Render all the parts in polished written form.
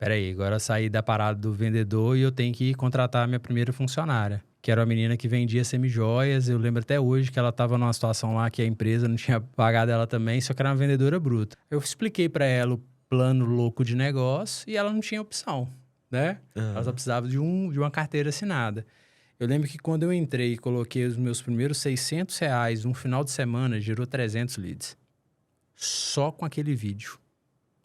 peraí, agora eu saí da parada do vendedor e eu tenho que contratar a minha primeira funcionária, que era uma menina que vendia semijoias. Eu lembro até hoje que ela estava numa situação lá que a empresa não tinha pagado ela também, só que era uma vendedora bruta. Eu expliquei para ela o plano louco de negócio e ela não tinha opção, né? Ela só precisava de uma carteira assinada. Eu lembro que quando eu entrei e coloquei os meus primeiros R$600, um final de semana, gerou 300 leads. Só com aquele vídeo.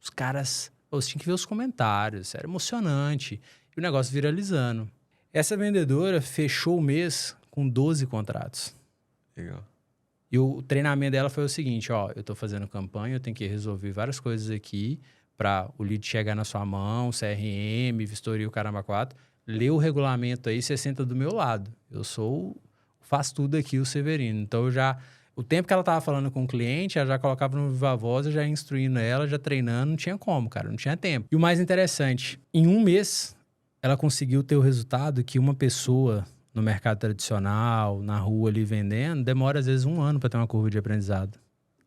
Os caras... Você tinha que ver os comentários, era emocionante. E o negócio viralizando. Essa vendedora fechou o mês com 12 contratos. Legal. E o treinamento dela foi o seguinte, ó, eu tô fazendo campanha, eu tenho que resolver várias coisas aqui para o lead chegar na sua mão, CRM, vistoria, o caramba 4. Lê o regulamento aí, você senta do meu lado. Eu faço tudo aqui, o Severino. Então, o tempo que ela tava falando com o cliente, ela já colocava no Viva Voz, eu já instruindo ela, já treinando, não tinha como, cara, não tinha tempo. E o mais interessante, em um mês, ela conseguiu ter o resultado que uma pessoa no mercado tradicional, na rua ali vendendo, demora às vezes 1 ano para ter uma curva de aprendizado.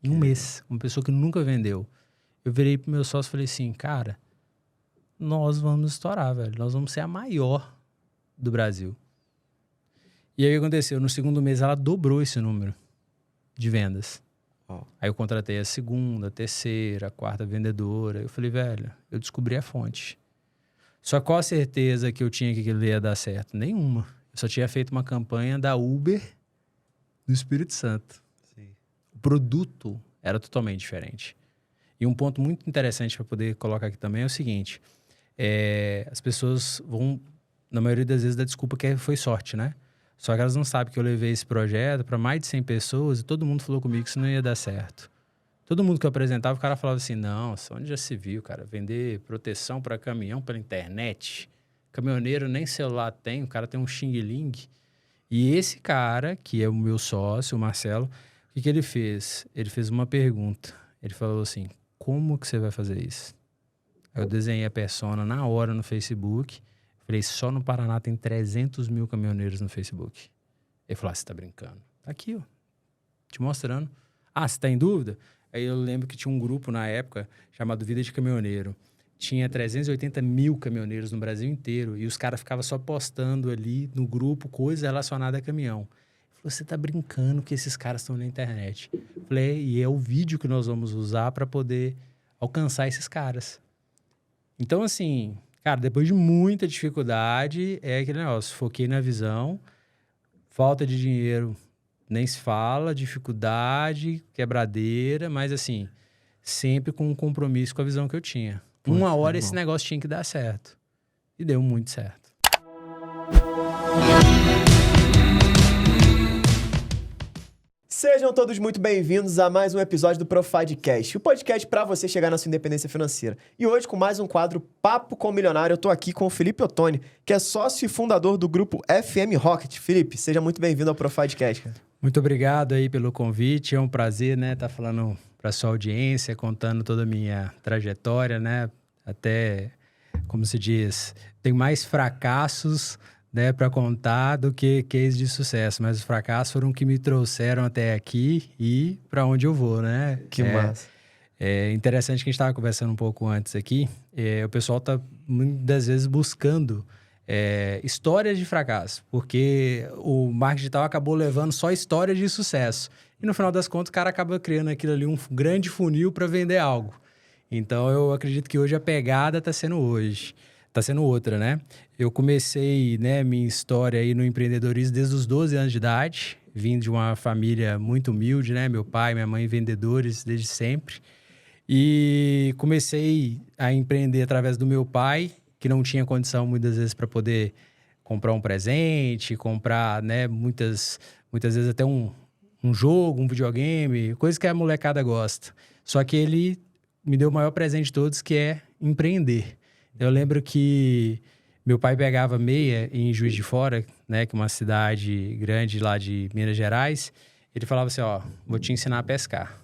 Em um mês, uma pessoa que nunca vendeu. Eu virei pro meu sócio e falei assim, cara, nós vamos estourar, velho. Nós vamos ser a maior do Brasil. E aí o que aconteceu? No segundo mês ela dobrou esse número de vendas. Aí eu contratei a segunda, a terceira, a quarta vendedora. Eu falei, velho, eu descobri a fonte. Só qual a certeza que eu tinha que aquilo ia dar certo? Nenhuma. Eu só tinha feito uma campanha da Uber do Espírito Santo. Sim. O produto era totalmente diferente. E um ponto muito interessante para poder colocar aqui também é o seguinte... as pessoas vão, na maioria das vezes, dar desculpa que foi sorte, né? Só que elas não sabem que eu levei esse projeto para mais de 100 pessoas e todo mundo falou comigo que isso não ia dar certo. Todo mundo que eu apresentava, o cara falava assim, não, onde já se viu, cara? Vender proteção para caminhão pela internet. Caminhoneiro nem celular tem, o cara tem um xing-ling. E esse cara, que é o meu sócio, o Marcelo, o que ele fez? Ele fez uma pergunta. Ele falou assim, como que você vai fazer isso? Eu desenhei a persona na hora no Facebook. Falei, só no Paraná tem 300 mil caminhoneiros no Facebook. Ele falou, você tá brincando? Tá aqui, ó. Te mostrando. Ah, você tá em dúvida? Aí eu lembro que tinha um grupo na época chamado Vida de Caminhoneiro. Tinha 380 mil caminhoneiros no Brasil inteiro. E os caras ficavam só postando ali no grupo coisa relacionada a caminhão. Ele falou, você tá brincando que esses caras estão na internet. Eu falei, e é o vídeo que nós vamos usar para poder alcançar esses caras. Então, assim, cara, depois de muita dificuldade, é aquele negócio, foquei na visão, falta de dinheiro nem se fala, dificuldade, quebradeira, mas assim, sempre com um compromisso com a visão que eu tinha. Uma hora esse negócio tinha que dar certo. E deu muito certo. Sejam todos muito bem-vindos a mais um episódio do Profidcast, o podcast para você chegar na sua independência financeira. E hoje, com mais um quadro Papo com o Milionário, eu tô aqui com o Felipe Ottoni, que é sócio e fundador do grupo FM Rocket. Felipe, seja muito bem-vindo ao Profidcast, cara. Muito obrigado aí pelo convite, é um prazer, né, estar falando para sua audiência, contando toda a minha trajetória, né, até, como se diz, tem mais fracassos, né, para contar do que case de sucesso, mas os fracassos foram que me trouxeram até aqui e para onde eu vou, né? Que massa. É interessante que a gente estava conversando um pouco antes aqui, o pessoal está muitas vezes buscando histórias de fracasso, porque o marketing digital acabou levando só histórias de sucesso. E no final das contas, o cara acaba criando aquilo ali, um grande funil para vender algo. Então, eu acredito que hoje a pegada está sendo outra, né? Eu comecei, né, minha história aí no empreendedorismo desde os 12 anos de idade. Vim de uma família muito humilde, né? Meu pai e minha mãe vendedores desde sempre. E comecei a empreender através do meu pai, que não tinha condição muitas vezes para poder comprar um presente, comprar, né, muitas vezes até um jogo, um videogame, coisa que a molecada gosta. Só que ele me deu o maior presente de todos, que é empreender. Eu lembro que meu pai pegava meia em Juiz de Fora, né, que é uma cidade grande lá de Minas Gerais. Ele falava assim, ó, vou te ensinar a pescar.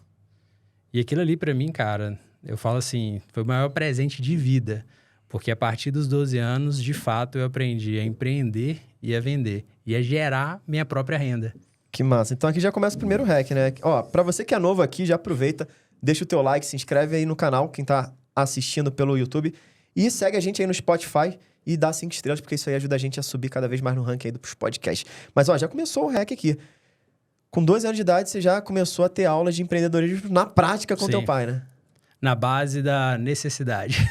E aquilo ali pra mim, cara, eu falo assim, foi o maior presente de vida. Porque a partir dos 12 anos, de fato, eu aprendi a empreender e a vender. E a gerar minha própria renda. Que massa. Então aqui já começa o primeiro hack, né? Ó, pra você que é novo aqui, já aproveita, deixa o teu like, se inscreve aí no canal, quem tá assistindo pelo YouTube. E segue a gente aí no Spotify e dá 5 estrelas, porque isso aí ajuda a gente a subir cada vez mais no ranking aí dos podcasts. Mas, ó, já começou o REC aqui. Com 12 anos de idade, você já começou a ter aulas de empreendedorismo na prática com Sim. teu pai, né? Na base da necessidade.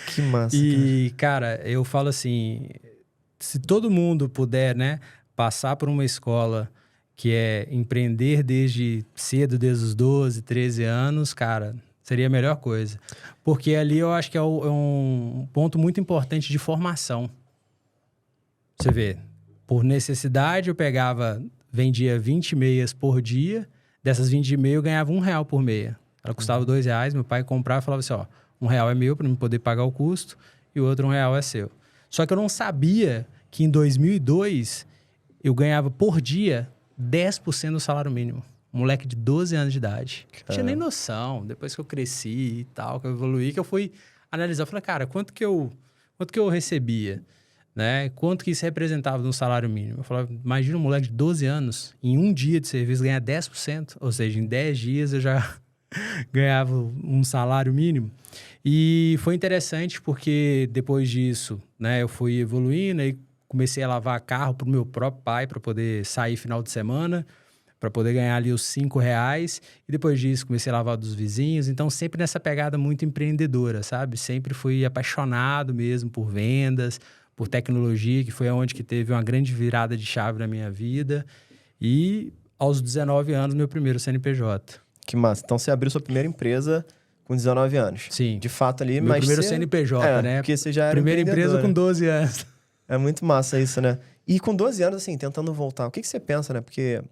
Que massa, E, cara, eu falo assim, se todo mundo puder, né, passar por uma escola que é empreender desde cedo, desde os 12, 13 anos, cara, seria a melhor coisa. Porque ali eu acho que é um ponto muito importante de formação. Você vê, por necessidade eu vendia 20 meias por dia, dessas 20 meias eu ganhava R$1 por meia. Ela custava R$2, meu pai comprava e falava assim, ó, R$1 é meu para eu poder pagar o custo e o outro R$1 é seu. Só que eu não sabia que em 2002 eu ganhava por dia 10% do salário mínimo. Um moleque de 12 anos de idade. Não tinha nem noção. Depois que eu cresci e tal, que eu evoluí, que eu fui analisar. Eu falei, cara, quanto que eu recebia? Né? Quanto que isso representava no salário mínimo? Eu falava, imagina um moleque de 12 anos, em um dia de serviço, ganhar 10%. Ou seja, em 10 dias eu já ganhava um salário mínimo. E foi interessante porque depois disso, né, eu fui evoluindo e comecei a lavar carro pro meu próprio pai para poder sair final de semana, para poder ganhar ali os R$5. E depois disso comecei a lavar dos vizinhos. Então sempre nessa pegada muito empreendedora, sabe? Sempre fui apaixonado mesmo por vendas, por tecnologia, que foi onde que teve uma grande virada de chave na minha vida. E aos 19 anos, meu primeiro CNPJ. Que massa. Então, você abriu sua primeira empresa com 19 anos. Sim. De fato ali, Meu mas primeiro você... CNPJ, né? Porque você já era Primeira empresa com 12 anos. É muito massa isso, né? E com 12 anos, assim, tentando voltar, o que você pensa, né? Porque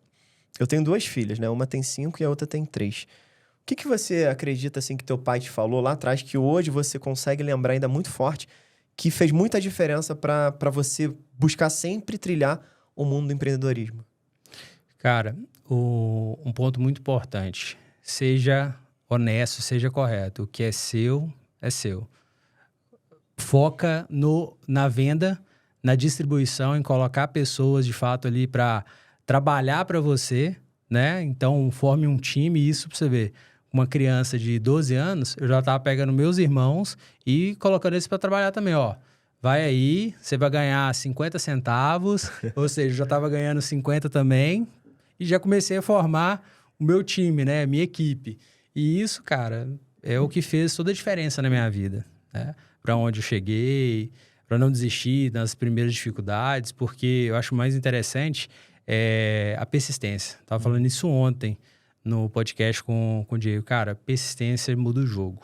eu tenho 2 filhas, né? Uma tem 5 e a outra tem 3. O que você acredita, assim, que teu pai te falou lá atrás, que hoje você consegue lembrar ainda muito forte, que fez muita diferença para você buscar sempre trilhar o mundo do empreendedorismo? Cara, um ponto muito importante. Seja honesto, seja correto. O que é seu, é seu. Foca na venda, na distribuição, em colocar pessoas, de fato, ali para trabalhar para você, né? Então, forme um time. Isso para você ver. Uma criança de 12 anos, eu já estava pegando meus irmãos e colocando eles para trabalhar também, ó. Vai aí, você vai ganhar 50 centavos, ou seja, eu já estava ganhando 50 também, e já comecei a formar o meu time, né? A minha equipe. E isso, cara, é o que fez toda a diferença na minha vida, né? Para onde eu cheguei, para não desistir nas primeiras dificuldades, porque eu acho mais interessante a persistência. Tava falando isso ontem no podcast com o Diego. Cara, persistência muda o jogo,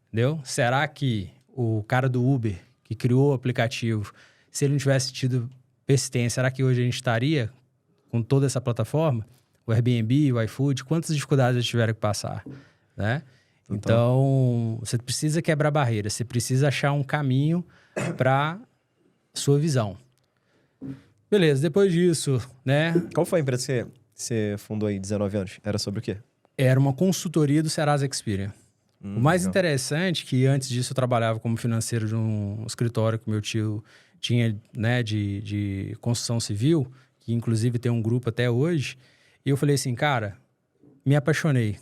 entendeu? Será que o cara do Uber, que criou o aplicativo, se ele não tivesse tido persistência, será que hoje a gente estaria com toda essa plataforma? O Airbnb, o iFood, quantas dificuldades eles tiveram que passar, né? Então, você precisa quebrar barreiras, você precisa achar um caminho para sua visão. Beleza, depois disso, né? Qual foi a empresa que você fundou aí, 19 anos? Era sobre o quê? Era uma consultoria do Serasa Experian. O mais legal. interessante é que antes disso eu trabalhava como financeiro de um escritório que meu tio tinha, né, de construção civil, que inclusive tem um grupo até hoje. E eu falei assim, cara, me apaixonei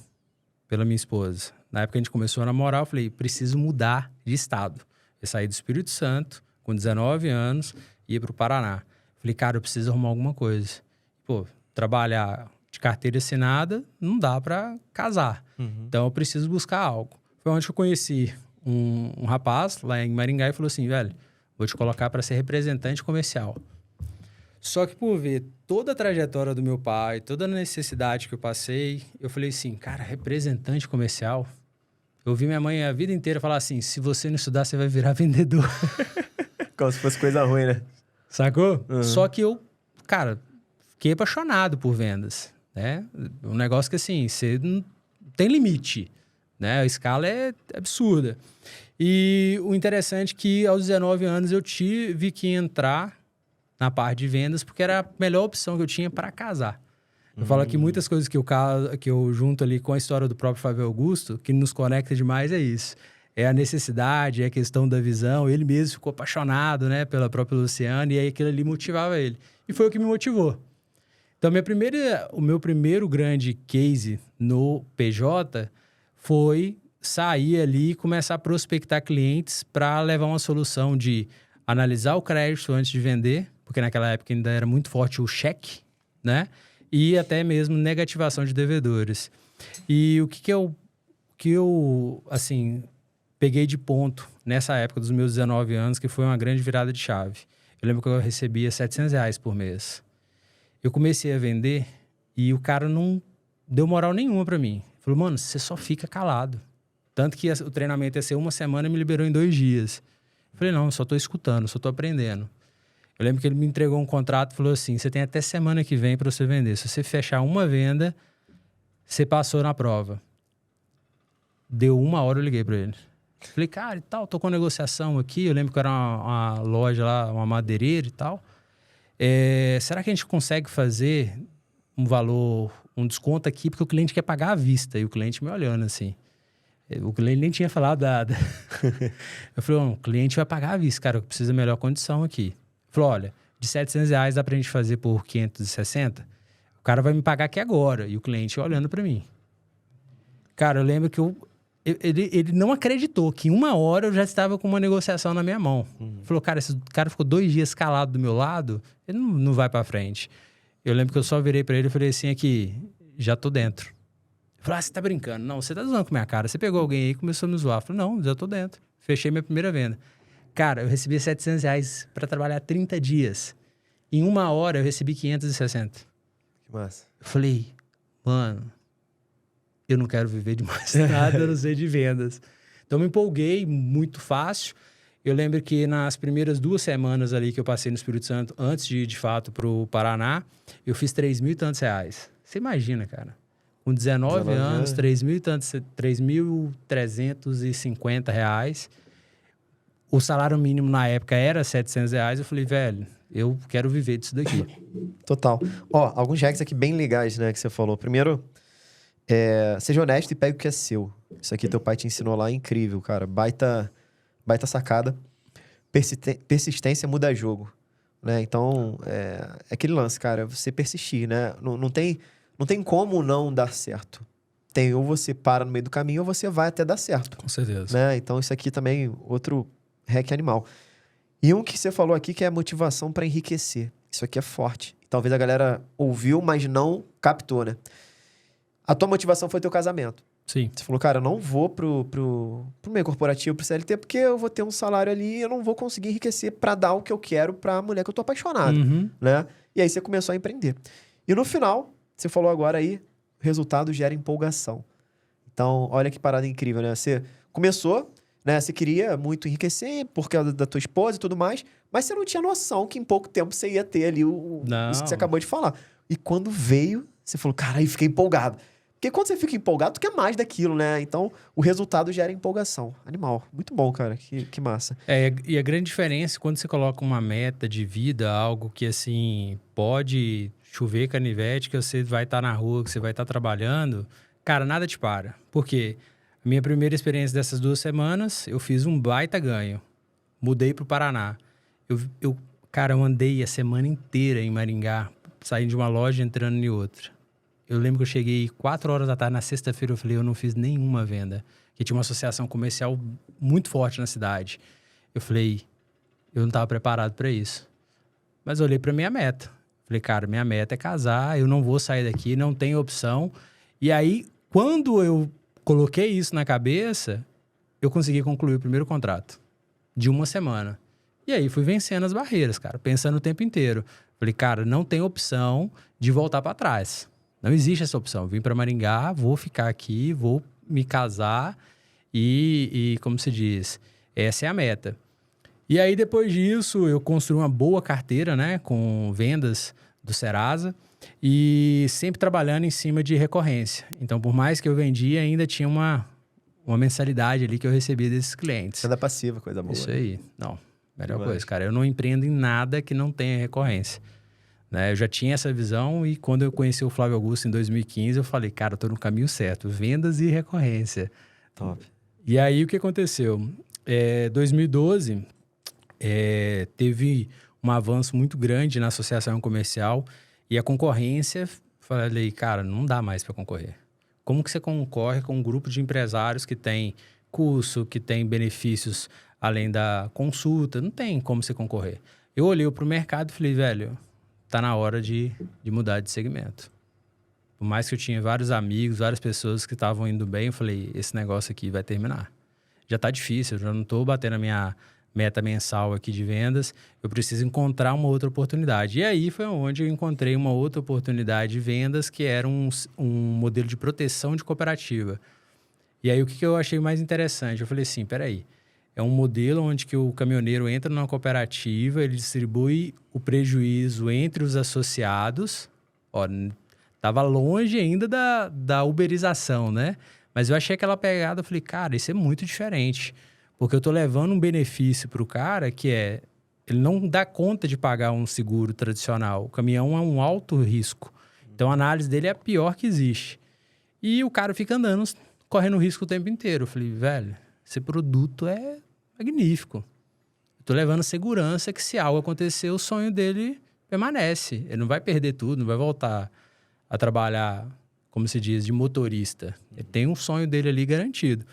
pela minha esposa. Na época que a gente começou a namorar, eu falei, preciso mudar de estado. Eu saí do Espírito Santo, com 19 anos, ia para o Paraná. Falei, cara, eu preciso arrumar alguma coisa. Pô, trabalhar de carteira assinada não dá para casar. Então, eu preciso buscar algo. Foi onde eu conheci um rapaz lá em Maringá e falou assim, velho, vou te colocar para ser representante comercial. Só que por ver toda a trajetória do meu pai, toda a necessidade que eu passei, eu falei assim, cara, representante comercial? Eu ouvi minha mãe a vida inteira falar assim, se você não estudar, você vai virar vendedor. Como se fosse coisa ruim, né? Sacou? Só que eu, cara, fiquei apaixonado por vendas, né? Um negócio que, assim, você não tem limite, né? A escala é absurda. E o interessante é que aos 19 anos eu tive que entrar na parte de vendas porque era a melhor opção que eu tinha para casar. Eu falo que muitas coisas que eu junto ali com a história do próprio Flávio Augusto, que nos conecta demais é isso. É a necessidade, é a questão da visão. Ele mesmo ficou apaixonado, né, pela própria Luciana, e aí aquilo ali motivava ele. E foi o que me motivou. Então, o meu primeiro grande case no PJ foi sair ali e começar a prospectar clientes para levar uma solução de analisar o crédito antes de vender, porque naquela época ainda era muito forte o cheque, né? E até mesmo negativação de devedores. E o que eu assim, peguei de ponto nessa época dos meus 19 anos, que foi uma grande virada de chave. Eu lembro que eu recebia R$700 por mês. Eu comecei a vender e o cara não deu moral nenhuma para mim. Falou, mano, você só fica calado. Tanto que o treinamento ia ser 1 semana e me liberou em 2 dias. Eu falei, não, eu só tô escutando, só tô aprendendo. Eu lembro que ele me entregou um contrato e falou assim, você tem até semana que vem para você vender. Se você fechar uma venda, você passou na prova. Deu 1 hora, eu liguei para ele. Falei, cara, e tal, tô com negociação aqui. Eu lembro que era uma loja lá, uma madeireira e tal. Será que a gente consegue fazer um valor, um desconto aqui? Porque o cliente quer pagar à vista. E o cliente me olhando assim. O cliente nem tinha falado nada. Eu falei, o cliente vai pagar à vista, cara, eu preciso da melhor condição aqui. Ele falou, olha, de R$700 dá pra gente fazer por 560? O cara vai me pagar aqui agora. E o cliente olhando pra mim. Cara, eu lembro que ele não acreditou que em 1 hora eu já estava com uma negociação na minha mão. Falou, cara, esse cara ficou 2 dias calado do meu lado, ele não vai pra frente. Eu lembro que eu só virei pra ele e falei assim, aqui, já tô dentro. Ele falou, você tá brincando? Não, você tá zoando com a minha cara. Você pegou alguém aí e começou a me zoar. Eu falei, não, já tô dentro. Fechei minha primeira venda. Cara, eu recebi R$700 pra trabalhar 30 dias. Em 1 hora eu recebi 560. Que massa. Eu falei, mano, eu não quero viver de mais nada, eu não sei de vendas. Então, me empolguei muito fácil. Eu lembro que nas primeiras 2 semanas ali que eu passei no Espírito Santo, antes de ir, de fato, pro Paraná, eu fiz R$3.000 e tantos. Você imagina, cara. Com 19 anos, R$3.350. O salário mínimo na época era R$700. Eu falei, velho, eu quero viver disso daqui. Total. Ó, alguns hacks aqui bem legais, né, que você falou. Primeiro, seja honesto e pegue o que é seu. Isso aqui teu pai te ensinou lá, é incrível, cara. Baita sacada. Persistência muda jogo, né? Então, é aquele lance, cara, você persistir, né? Não tem como não dar certo. Ou você para no meio do caminho ou você vai até dar certo. Com certeza. Né? Então, isso aqui também, outro hack animal. E um que você falou aqui que é a motivação para enriquecer. Isso aqui é forte. Talvez a galera ouviu, mas não captou, né? A tua motivação foi teu casamento. Sim. Você falou, cara, eu não vou pro meio corporativo, pro CLT, porque eu vou ter um salário ali e eu não vou conseguir enriquecer para dar o que eu quero pra mulher que eu tô apaixonado, né? E aí você começou a empreender. E no final, você falou agora aí, resultado gera empolgação. Então, olha que parada incrível, né? Você começou, né? Você queria muito enriquecer por causa da tua esposa e tudo mais, mas você não tinha noção que em pouco tempo você ia ter ali isso que você acabou de falar. E quando veio, você falou, cara, aí fiquei empolgado. Porque quando você fica empolgado, tu quer mais daquilo, né? Então, o resultado gera empolgação. Animal. Muito bom, cara. Que massa. E a grande diferença, quando você coloca uma meta de vida, algo que, assim, pode chover canivete, que você vai estar na rua, que você vai estar trabalhando, cara, nada te para. Por quê? A minha primeira experiência dessas 2 semanas, eu fiz um baita ganho. Mudei pro Paraná. Cara, eu andei a semana inteira em Maringá, saindo de uma loja e entrando em outra. Eu lembro que eu cheguei 4 horas da tarde, na sexta-feira, eu falei, eu não fiz nenhuma venda. Que tinha uma associação comercial muito forte na cidade. Eu falei, eu não estava preparado para isso. Mas eu olhei para minha meta. Falei, cara, minha meta é casar, eu não vou sair daqui, não tem opção. E aí, quando eu coloquei isso na cabeça, eu consegui concluir o primeiro contrato de 1 semana. E aí, fui vencendo as barreiras, cara, pensando o tempo inteiro. Falei, cara, não tem opção de voltar para trás. Não existe essa opção. Vim para Maringá, vou ficar aqui, vou me casar e, como se diz, essa é a meta. E aí, depois disso, eu construí uma boa carteira, né, com vendas do Serasa e sempre trabalhando em cima de recorrência. Então, por mais que eu vendia, ainda tinha uma mensalidade ali que eu recebia desses clientes. Renda passiva, coisa boa. Isso aí. Não, melhor coisa, cara. Eu não empreendo em nada que não tenha recorrência. Né? Eu já tinha essa visão e quando eu conheci o Flávio Augusto em 2015, eu falei, cara, eu tô no caminho certo. Vendas e recorrência. Top. E aí, o que aconteceu? 2012, teve um avanço muito grande na associação comercial e a concorrência, falei, cara, não dá mais para concorrer. Como que você concorre com um grupo de empresários que tem curso, que tem benefícios além da consulta? Não tem como você concorrer. Eu olhei para o mercado e falei, velho, tá na hora de mudar de segmento. Por mais que eu tinha vários amigos, várias pessoas que estavam indo bem, eu falei, esse negócio aqui vai terminar. Já tá difícil, eu já não estou batendo a minha meta mensal aqui de vendas, eu preciso encontrar uma outra oportunidade. E aí foi onde eu encontrei uma outra oportunidade de vendas, que era um modelo de proteção de cooperativa. E aí o que eu achei mais interessante? Eu falei assim, peraí, é um modelo onde que o caminhoneiro entra numa cooperativa, ele distribui o prejuízo entre os associados. Ó, tava longe ainda da uberização, né? Mas eu achei aquela pegada, eu falei, cara, isso é muito diferente. Porque eu tô levando um benefício pro cara que ele não dá conta de pagar um seguro tradicional. O caminhão é um alto risco. Então a análise dele é a pior que existe. E o cara fica andando, correndo risco o tempo inteiro. Eu falei, velho, esse produto é magnífico. Eu tô levando segurança que se algo acontecer, o sonho dele permanece. Ele não vai perder tudo, não vai voltar a trabalhar, como se diz, de motorista. Ele tem um sonho dele ali garantido.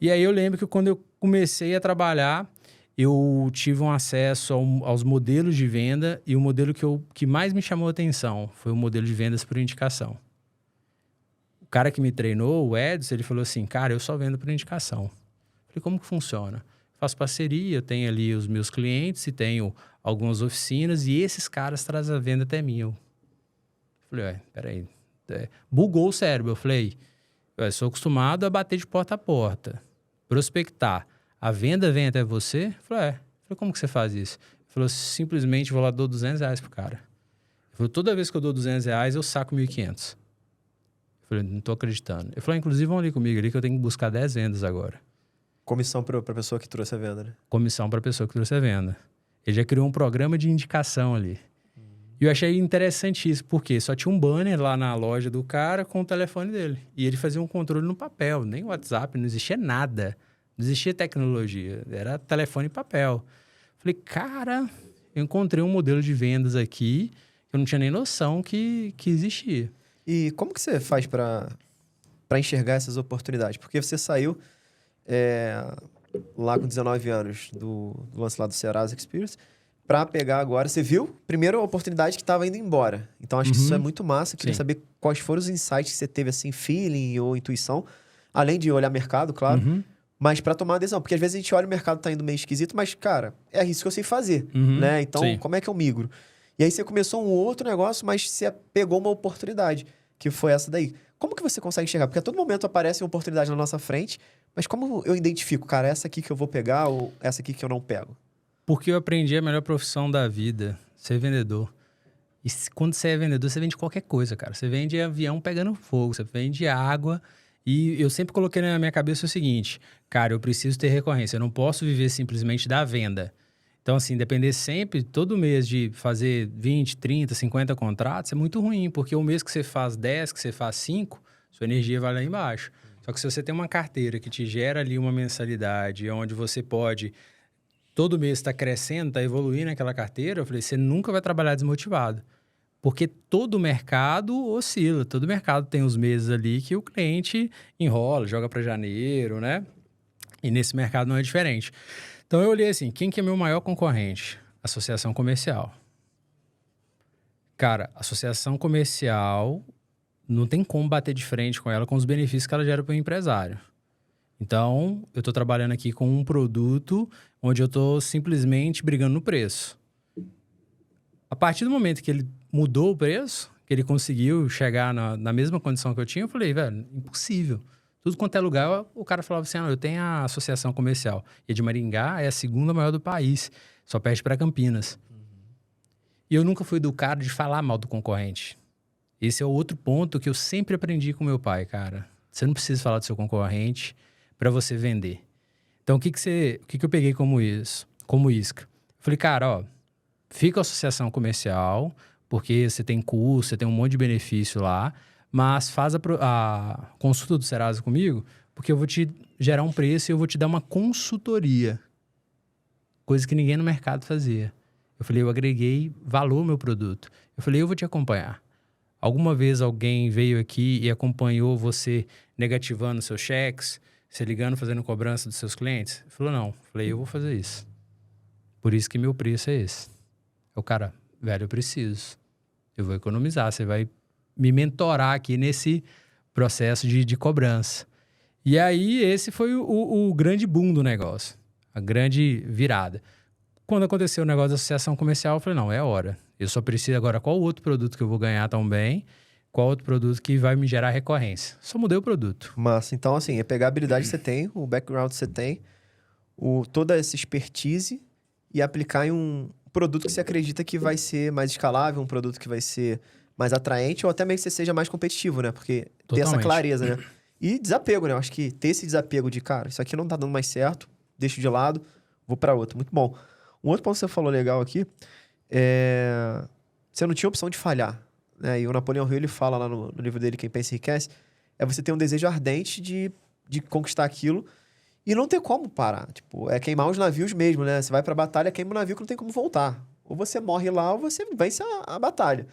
E aí eu lembro que quando eu comecei a trabalhar, eu tive um acesso aos modelos de venda, e o modelo que mais me chamou a atenção foi o modelo de vendas por indicação. O cara que me treinou, o Edson, ele falou assim, cara, eu só vendo por indicação. Eu falei, como que funciona? Eu faço parceria, eu tenho ali os meus clientes e tenho algumas oficinas, e esses caras trazem a venda até mim. Eu falei, peraí, bugou o cérebro. Eu falei, eu sou acostumado a bater de porta a porta, prospectar. A venda vem até você? Eu falei, como que você faz isso? Ele falou, simplesmente vou lá, dou R$200 pro cara. Ele falou, toda vez que eu dou R$200, eu saco 1.500. Eu falei, não tô acreditando. Ele falou, inclusive vão ali comigo ali que eu tenho que buscar 10 vendas agora. Comissão pra pessoa que trouxe a venda, né? Comissão pra pessoa que trouxe a venda. Ele já criou um programa de indicação ali. E eu achei interessante isso, porque só tinha um banner lá na loja do cara com o telefone dele. E ele fazia um controle no papel, nem WhatsApp, não existia nada. Não existia tecnologia, era telefone e papel. Falei, cara, eu encontrei um modelo de vendas aqui que eu não tinha nem noção que existia. E como que você faz para enxergar essas oportunidades? Porque você saiu lá com 19 anos do lance lá do Serasa Experience, para pegar agora, você viu? Primeiro a oportunidade que estava indo embora. Então, acho que isso é muito massa. Queria saber quais foram os insights que você teve, assim, feeling ou intuição. Além de olhar mercado, claro. Mas para tomar uma decisão. Porque às vezes a gente olha o mercado tá indo meio esquisito, mas, cara, é isso que eu sei fazer, né? Então, como é que eu migro? E aí você começou um outro negócio, mas você pegou uma oportunidade, que foi essa daí. Como que você consegue enxergar? Porque a todo momento aparece uma oportunidade na nossa frente, mas como eu identifico, cara, essa aqui que eu vou pegar ou essa aqui que eu não pego? Porque eu aprendi a melhor profissão da vida, ser vendedor. E quando você é vendedor, você vende qualquer coisa, cara. Você vende avião pegando fogo, você vende água. E eu sempre coloquei na minha cabeça o seguinte, cara, eu preciso ter recorrência, eu não posso viver simplesmente da venda. Então, assim, depender sempre, todo mês, de fazer 20, 30, 50 contratos é muito ruim, porque o mês que você faz 10, que você faz 5, sua energia vai lá embaixo. Só que se você tem uma carteira que te gera ali uma mensalidade, onde você pode... todo mês está crescendo, está evoluindo aquela carteira, eu falei, você nunca vai trabalhar desmotivado. Porque todo mercado oscila, todo mercado tem os meses ali que o cliente enrola, joga para janeiro, né? E nesse mercado não é diferente. Então eu olhei assim, quem que é meu maior concorrente? Associação comercial. Cara, associação comercial não tem como bater de frente com ela com os benefícios que ela gera para o empresário. Então, eu estou trabalhando aqui com um produto onde eu estou simplesmente brigando no preço. A partir do momento que ele mudou o preço, que ele conseguiu chegar na mesma condição que eu tinha, eu falei, velho, impossível. Tudo quanto é lugar, o cara falava assim, eu tenho a associação comercial. E a de Maringá é a segunda maior do país, só perde para Campinas. E eu nunca fui do cara de falar mal do concorrente. Esse é o outro ponto que eu sempre aprendi com meu pai, cara. Você não precisa falar do seu concorrente para você vender. Então, o que eu peguei como isca? Eu falei, cara, fica a associação comercial, porque você tem curso, você tem um monte de benefício lá, mas faz a consulta do Serasa comigo, porque eu vou te gerar um preço e eu vou te dar uma consultoria. Coisa que ninguém no mercado fazia. Eu falei, eu agreguei valor ao meu produto. Eu falei, eu vou te acompanhar. Alguma vez alguém veio aqui e acompanhou você negativando seus cheques, você ligando, fazendo cobrança dos seus clientes? Ele falou, não. Eu falei, eu vou fazer isso. Por isso que meu preço é esse. O cara, velho, eu preciso. Eu vou economizar. Você vai me mentorar aqui nesse processo de cobrança. E aí, esse foi o grande boom do negócio. A grande virada. Quando aconteceu o negócio da associação comercial, eu falei, não, é hora. Eu só preciso agora, qual outro produto que eu vou ganhar tão bem? Qual outro produto que vai me gerar recorrência? Só mudei o produto. Massa. Então, assim, é pegar a habilidade que você tem, o background que você tem, toda essa expertise e aplicar em um produto que você acredita que vai ser mais escalável, um produto que vai ser mais atraente ou até mesmo que você seja mais competitivo, né? Porque ter essa Totalmente. clareza, né? E desapego, né? Eu acho que ter esse desapego de, cara, isso aqui não tá dando mais certo, deixo de lado, vou para outro. Muito bom. Um outro ponto que você falou legal aqui é... Você não tinha opção de falhar, né? E o Napoleão Hill, ele fala lá no livro dele, Quem Pensa Enriquece, é você ter um desejo ardente de conquistar aquilo e não ter como parar. Tipo, é queimar os navios mesmo, né? Você vai pra batalha, queima o navio que não tem como voltar. Ou você morre lá ou você vence a batalha.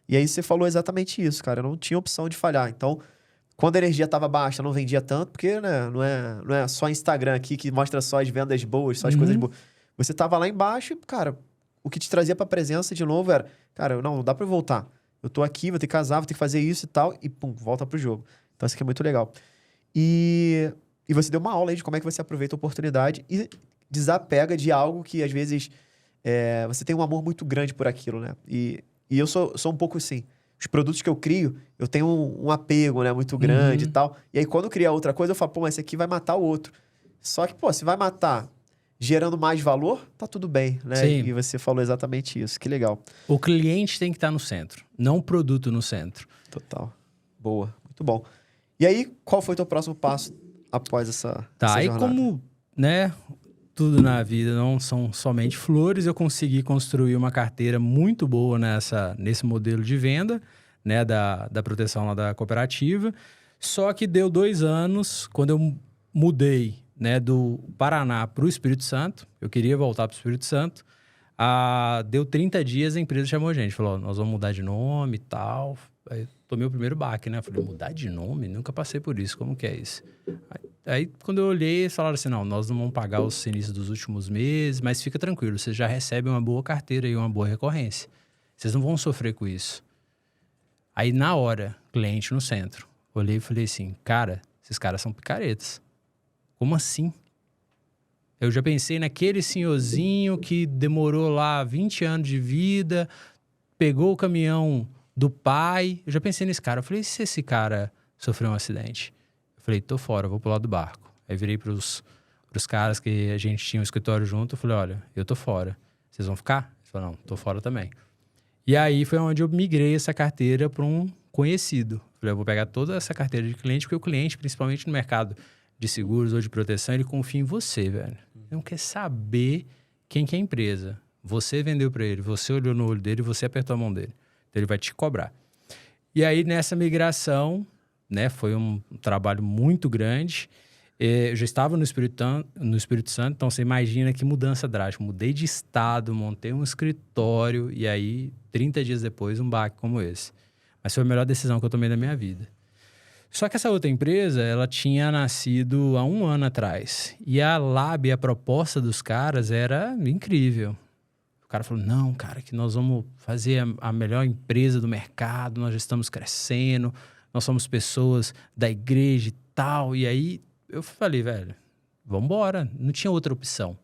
E aí você falou exatamente isso, cara. Eu não tinha opção de falhar. Então, quando a energia estava baixa, eu não vendia tanto, porque né, não é só Instagram aqui que mostra só as vendas boas, só as coisas boas. Você tava lá embaixo e, cara, o que te trazia pra presença de novo era, cara, não dá pra eu voltar. Eu tô aqui, vou ter que casar, vou ter que fazer isso e tal, e pum, volta pro jogo. Então, isso aqui é muito legal. E você deu uma aula aí de como é que você aproveita a oportunidade e desapega de algo que, às vezes, você tem um amor muito grande por aquilo, né? E eu sou um pouco assim. Os produtos que eu crio, eu tenho um apego, né, muito grande e tal. E aí, quando criar outra coisa, eu falo, pô, mas esse aqui vai matar o outro. Só que, pô, se vai matar gerando mais valor, tá tudo bem, né? Sim. E você falou exatamente isso. Que legal. O cliente tem que estar no centro, não o produto no centro. Total. Boa. Muito bom. E aí, qual foi o teu próximo passo após essa Tá, aí jornada? como, né, tudo na vida não são somente flores, eu consegui construir uma carteira muito boa nesse modelo de venda, né, da proteção lá da cooperativa. Só que deu 2 anos, quando eu mudei, né, do Paraná para o Espírito Santo, eu queria voltar para o Espírito Santo, deu 30 dias, a empresa chamou a gente, falou, nós vamos mudar de nome e tal. Aí tomei o primeiro baque, né? Falei, mudar de nome? Nunca passei por isso, como que é isso? Aí quando eu olhei, eles falaram assim, não, nós não vamos pagar os sinistros dos últimos meses, mas fica tranquilo, vocês já recebem uma boa carteira e uma boa recorrência. Vocês não vão sofrer com isso. Aí na hora, cliente no centro, olhei e falei assim, cara, esses caras são picaretas. Como assim? Eu já pensei naquele senhorzinho que demorou lá 20 anos de vida, pegou o caminhão do pai. Eu já pensei nesse cara. Eu falei, e se esse cara sofreu um acidente? Eu falei, tô fora, vou pro lado do barco. Aí virei pros caras que a gente tinha um escritório junto. Eu falei, olha, eu tô fora. Vocês vão ficar? Ele falou, não, tô fora também. E aí foi onde eu migrei essa carteira para um conhecido. Eu falei, eu vou pegar toda essa carteira de cliente, porque o cliente, principalmente no mercado de seguros ou de proteção, ele confia em você, velho. Ele não quer saber quem que é a empresa. Você vendeu para ele, você olhou no olho dele, você apertou a mão dele. Então, ele vai te cobrar. E aí, nessa migração, né, foi um trabalho muito grande. Eu já estava no Espírito Santo, então você imagina que mudança drástica. Mudei de estado, montei um escritório e aí, 30 dias depois, um baque como esse. Mas foi a melhor decisão que eu tomei da minha vida. Só que essa outra empresa, ela tinha nascido há 1 ano atrás. E a Lab, a proposta dos caras era incrível. O cara falou, não, cara, que nós vamos fazer a melhor empresa do mercado, nós já estamos crescendo, nós somos pessoas da igreja e tal. E aí, eu falei, velho, vambora. Não tinha outra opção.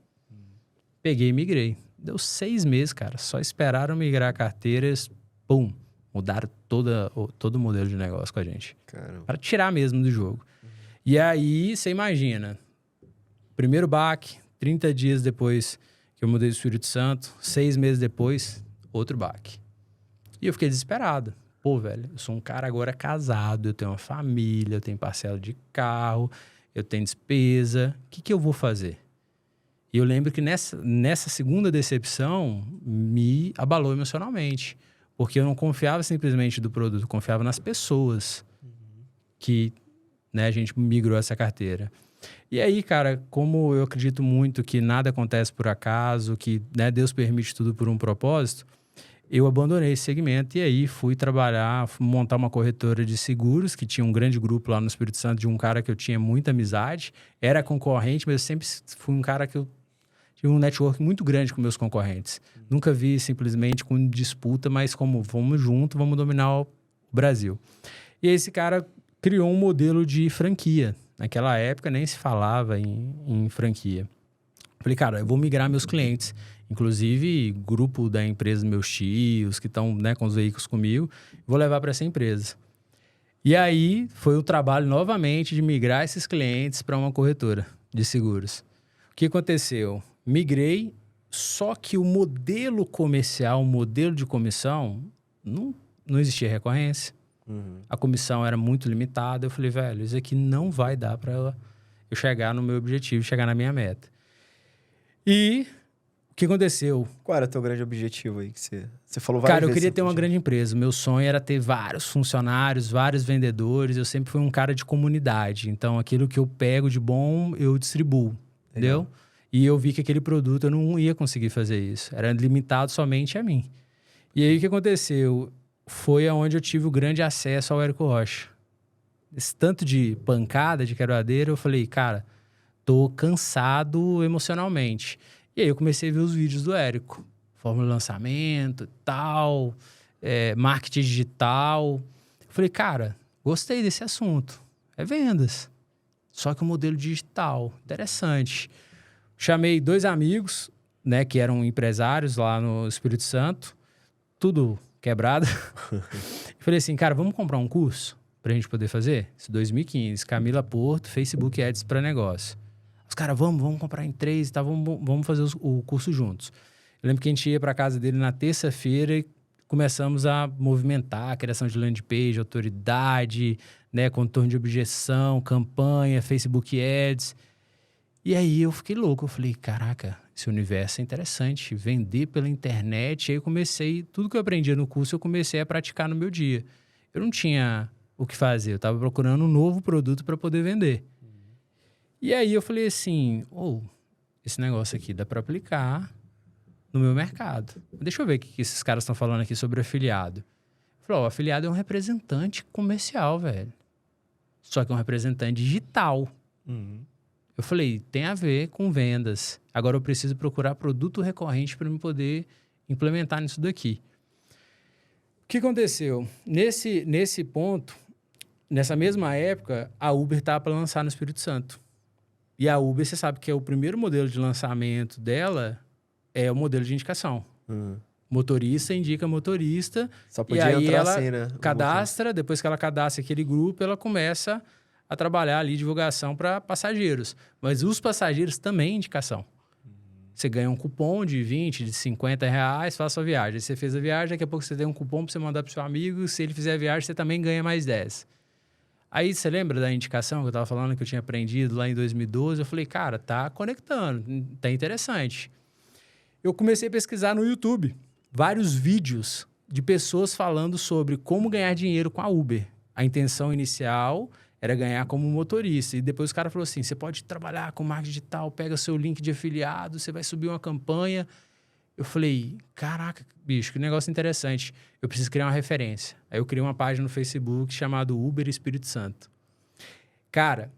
Peguei e migrei. Deu 6 meses, cara. Só esperaram migrar carteiras, pum. Mudaram todo o modelo de negócio com a gente. Para tirar mesmo do jogo. E aí, você imagina, primeiro baque, 30 dias depois que eu mudei do Espírito Santo, 6 meses depois, outro baque. E eu fiquei desesperado. Pô, velho, eu sou um cara agora casado, eu tenho uma família, eu tenho parcela de carro, eu tenho despesa. O que eu vou fazer? E eu lembro que nessa segunda decepção me abalou emocionalmente. Porque eu não confiava simplesmente do produto, eu confiava nas pessoas que, né, a gente migrou essa carteira. E aí, cara, como eu acredito muito que nada acontece por acaso, que, né, Deus permite tudo por um propósito, eu abandonei esse segmento e aí fui trabalhar, fui montar uma corretora de seguros, que tinha um grande grupo lá no Espírito Santo de um cara que eu tinha muita amizade. Era concorrente, mas eu sempre fui um cara que eu tive um network muito grande com meus concorrentes. Nunca vi simplesmente com disputa, mas como vamos junto, vamos dominar o Brasil. E esse cara criou um modelo de franquia. Naquela época nem se falava em franquia. Falei, cara, eu vou migrar meus clientes, inclusive grupo da empresa, meus tios, que estão, né, com os veículos comigo, vou levar para essa empresa. E aí foi o trabalho novamente de migrar esses clientes para uma corretora de seguros. O que aconteceu? Migrei, só que o modelo comercial, o modelo de comissão, não existia recorrência. A comissão era muito limitada. Eu falei, velho, isso aqui não vai dar para eu chegar no meu objetivo, chegar na minha meta. E o que aconteceu? Qual era o teu grande objetivo aí? Que você falou várias Cara, eu vezes. queria ter uma grande empresa. Meu sonho era ter vários funcionários, vários vendedores. Eu sempre fui um cara de comunidade. Então, aquilo que eu pego de bom, eu distribuo. Entendeu? E eu vi que aquele produto eu não ia conseguir fazer isso. Era limitado somente a mim. E aí, o que aconteceu? Foi aonde eu tive o grande acesso ao Érico Rocha. Esse tanto de pancada, de quebradeira, eu falei, cara, tô cansado emocionalmente. E aí eu comecei a ver os vídeos do Érico. Fórmula de lançamento, tal, marketing digital. Eu falei, cara, gostei desse assunto. É vendas. Só que o modelo digital, interessante. Chamei 2 amigos, né, que eram empresários lá no Espírito Santo. Tudo quebrado. Falei assim, cara, vamos comprar um curso pra gente poder fazer? Isso 2015, Camila Porto, Facebook Ads para negócio. Os caras, vamos comprar em 3 e tá, vamos fazer o curso juntos. Eu lembro que a gente ia pra casa dele na terça-feira e começamos a movimentar a criação de landing page, autoridade, né, contorno de objeção, campanha, Facebook Ads. E aí eu fiquei louco, eu falei, caraca, esse universo é interessante, vender pela internet. Aí eu comecei, tudo que eu aprendi no curso, eu comecei a praticar no meu dia. Eu não tinha o que fazer, eu estava procurando um novo produto para poder vender. E aí eu falei assim, esse negócio aqui dá para aplicar no meu mercado. Deixa eu ver o que esses caras estão falando aqui sobre afiliado. Eu falei, o afiliado é um representante comercial, velho. Só que é um representante digital. Eu falei, tem a ver com vendas. Agora eu preciso procurar produto recorrente para eu poder implementar nisso daqui. O que aconteceu? Nesse ponto, nessa mesma época, a Uber estava para lançar no Espírito Santo. E a Uber, você sabe que é o primeiro modelo de lançamento dela, é o modelo de indicação. Motorista indica motorista. Só podia e aí entrar ela assim, né? cadastra, depois que ela cadastra aquele grupo, ela começa a trabalhar ali divulgação para passageiros. Mas os passageiros também indicação. Você ganha um cupom de 20, de 50 reais, faça a viagem. Aí você fez a viagem, daqui a pouco você tem um cupom para você mandar para seu amigo. Se ele fizer a viagem, você também ganha mais 10. Aí você lembra da indicação que eu estava falando que eu tinha aprendido lá em 2012? Eu falei, cara, tá conectando, tá interessante. Eu comecei a pesquisar no YouTube vários vídeos de pessoas falando sobre como ganhar dinheiro com a Uber. A intenção inicial era ganhar como motorista. E depois o cara falou assim, você pode trabalhar com marketing digital, pega seu link de afiliado, você vai subir uma campanha. Eu falei, caraca, bicho, que negócio interessante. Eu preciso criar uma referência. Aí eu criei uma página no Facebook chamada Uber Espírito Santo. Cara,